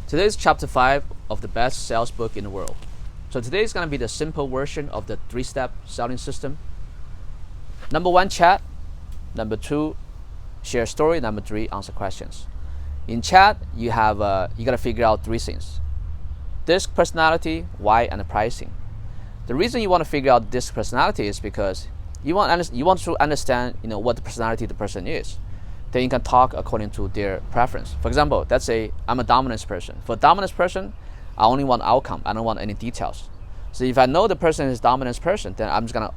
Today is chapter 5 of the best sales book in the world. So today is going to be the simple version of the 3-step selling system. Number 1, chat. Number 2, share story. Number 3, answer questions. In chat, you got to figure out 3 things: disc personality, why, and the pricing. The reason you want to figure out disc personality is because you want to understand what the personality of the person is. Then you can talk according to their preference. For example, let's say I'm a dominance person. For a dominance person, I only want outcome. I don't want any details. So if I know the person is a dominance person, then I'm just gonna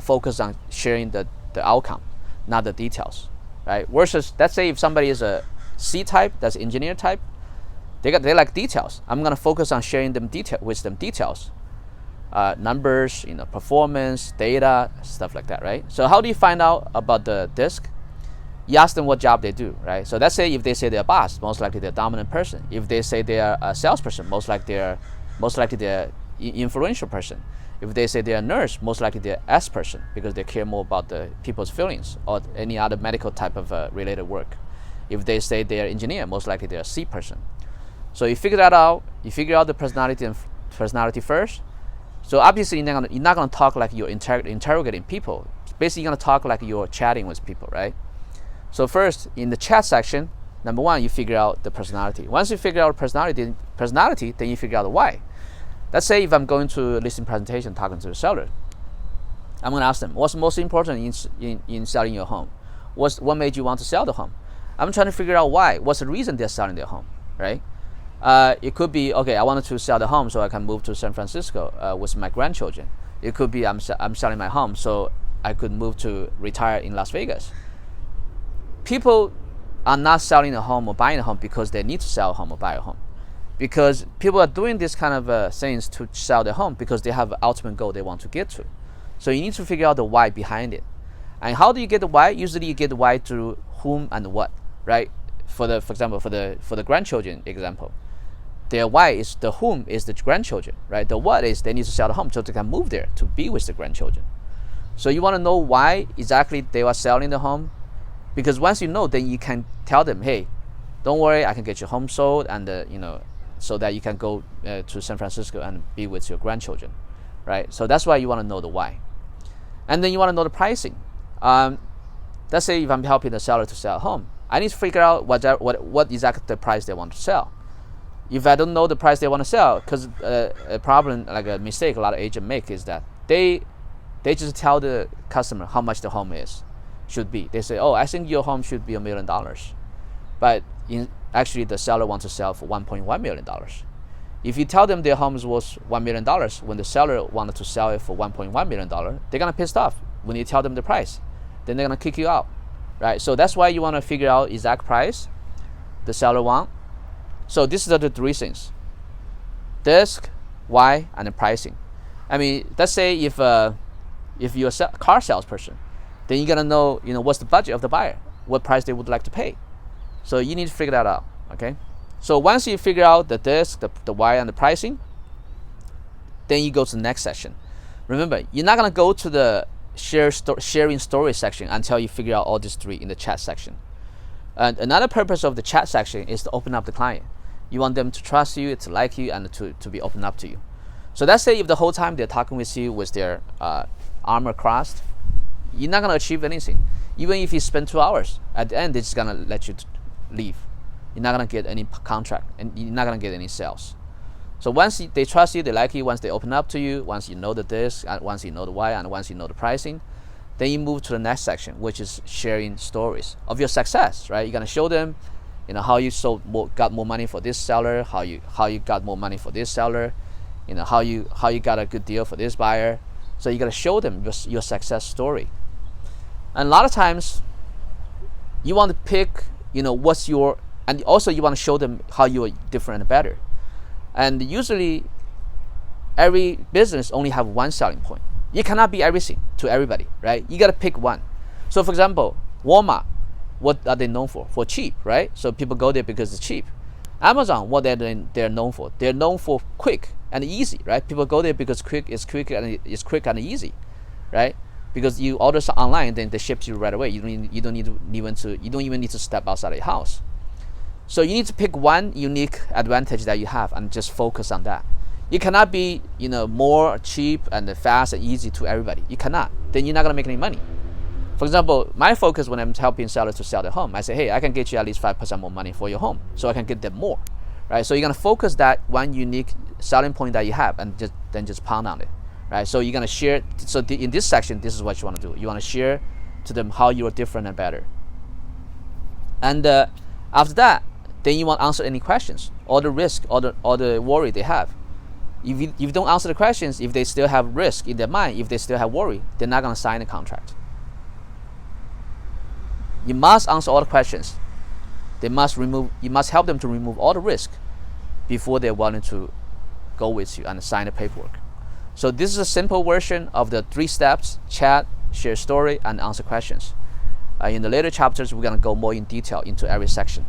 focus on sharing the outcome, not the details, right? Versus, let's say if somebody is a C type, that's engineer type, they like details. I'm gonna focus on sharing them details, numbers, performance, data, stuff like that, right? So how do you find out about the disc? You ask them what job they do, right? So let's say if they say they're a boss, most likely they're a dominant person. If they say they're a salesperson, most likely they're influential person. If they say they're a nurse, most likely they're S person because they care more about the people's feelings or any other medical type of related work. If they say they're engineer, most likely they're a C person. So you figure that out. You figure out the personality first. So obviously you're not gonna talk like you're interrogating people. Basically, you're gonna talk like you're chatting with people, right? So first, in the chat section, number 1, you figure out the personality. Once you figure out personality, then you figure out the why. Let's say if I'm going to a listing presentation talking to the seller, I'm going to ask them, what's most important in selling your home? What made you want to sell the home? I'm trying to figure out why. What's the reason they're selling their home, right? It could be, okay, I wanted to sell the home so I can move to San Francisco with my grandchildren. It could be I'm selling my home so I could move to retire in Las Vegas. People are not selling a home or buying a home because they need to sell a home or buy a home. Because people are doing this kind of things to sell their home because they have an ultimate goal they want to get to. So you need to figure out the why behind it. And how do you get the why? Usually you get the why through whom and what, right? For example, for the grandchildren example, their why is the whom is the grandchildren, right? The what is they need to sell the home so they can move there to be with the grandchildren. So you want to know why exactly they are selling the home. Because once you know, then you can tell them, hey, don't worry, I can get your home sold, and so that you can go to San Francisco and be with your grandchildren, right? So that's why you want to know the why, and then you want to know the pricing. Let's say if I'm helping the seller to sell a home, I need to figure out what exactly the price they want to sell. If I don't know the price they want to sell, because a problem, like a mistake a lot of agents make is that they just tell the customer how much the home should be. They say, oh, I think your home should be $1 million, but actually the seller wants to sell for $1.1 million. If you tell them their home is worth $1 million when the seller wanted to sell it for $1.1 million, they're gonna pissed off when you tell them the price. Then they're gonna kick you out, right? So that's why you want to figure out exact price the seller want. So these are the 3 things: disc, why, and the pricing. I mean, let's say if you're a car salesperson, then you gotta know, what's the budget of the buyer, what price they would like to pay. So you need to figure that out, okay? So once you figure out the disc, the why, and the pricing, then you go to the next section. Remember, you're not gonna go to the sharing story section until you figure out all these 3 in the chat section. And another purpose of the chat section is to open up the client. You want them to trust you, to like you, and to be open up to you. So let's say if the whole time they're talking with you with their armor crossed, you're not going to achieve anything. Even if you spend 2 hours, at the end, they're just going to let you leave. You're not going to get any contract, and you're not going to get any sales. So once they trust you, they like you, once they open up to you, once you know the disc, once you know the why, and once you know the pricing, then you move to the next section, which is sharing stories of your success, right? You're going to show them, how you got more money for this seller, how you got more money for this seller, how you got a good deal for this buyer. So you got to show them your success story. And a lot of times, you want to pick, and also you want to show them how you are different and better. And usually, every business only have one selling point. You cannot be everything to everybody, right? You got to pick one. So for example, Walmart, what are they known for? For cheap, right? So people go there because it's cheap. Amazon, what they're known for? They're known for quick and easy, right? People go there because it's quick and easy, right? Because you order online, then they ship to you right away. You don't even need to step outside of your house. So you need to pick one unique advantage that you have and just focus on that. You cannot be, more cheap and fast and easy to everybody. You cannot. Then you're not gonna make any money. For example, my focus when I'm helping sellers to sell their home, I say, hey, I can get you at least 5% more money for your home, so I can get them more, right? So you're gonna focus that one unique selling point that you have, and just pound on it, right? So you're gonna share. So in this section, this is what you want to do. You want to share to them how you are different and better. And after that, then you want to answer any questions, all the risk, all the worry they have. If you don't answer the questions, if they still have risk in their mind, if they still have worry, they're not gonna sign the contract. You must answer all the questions. You must help them to remove all the risk before they're willing to go with you and sign the paperwork. So this is a simple version of the 3 steps: chat, share story, and answer questions. In the later chapters, we're gonna go more in detail into every section.